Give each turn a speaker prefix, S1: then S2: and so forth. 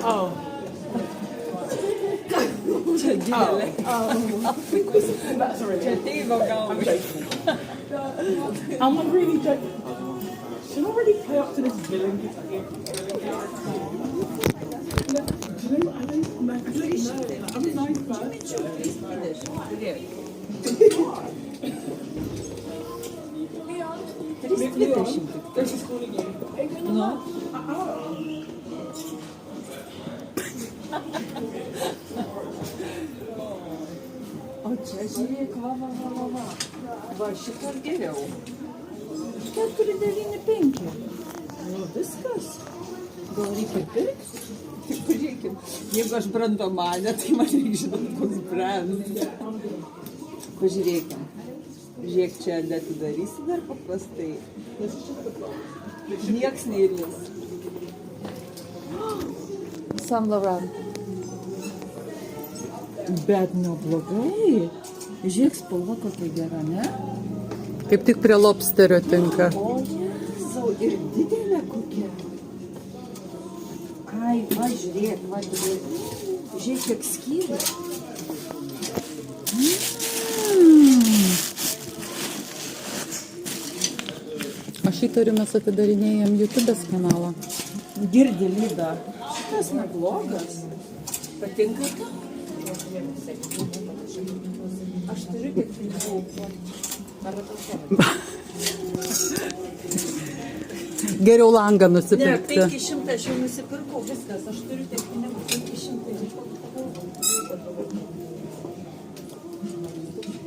S1: Oh.
S2: Čia didelė.
S1: That's a really.
S2: Čia teigo
S1: I'm
S2: galva.
S1: joking. I'm not really joking. Should I already play up to this villain? Do you know what? I don't know. I'm a nice person. This is cool again.
S2: Nu. O čia žiūrėk, va. Va, šitas geriau. 4,95.
S1: Nu, viskas.
S2: Gal reikia pirkti? Tik pažiūrėkim. Jeigu aš brandomanė, tai man reikia žinot, koks brandas. Pažiūrėkim. Žiūrėk, čia neatidarysi dar paprastai. Nieks neįlys. Saint Laurent. Bet neblogai. Žiūrėk, spalva kokia gera, ne?
S3: Kaip tik prie lobsterio tinka.
S2: O, Jėzau, ir didelė kokia. Ai, va, žiūrėk, va, žiūrėk, kiek skyrių.
S3: O šitą mes atidarinėjom YouTube'ės kanalą.
S2: Girdi lyda. Šitas neblogas. Patinka tu? Aš turiu tik pinigų.
S3: Geriau langą
S2: Ne,
S3: nusipirkti.
S2: 500 aš jau nusipirkau, viskas, aš turiu tik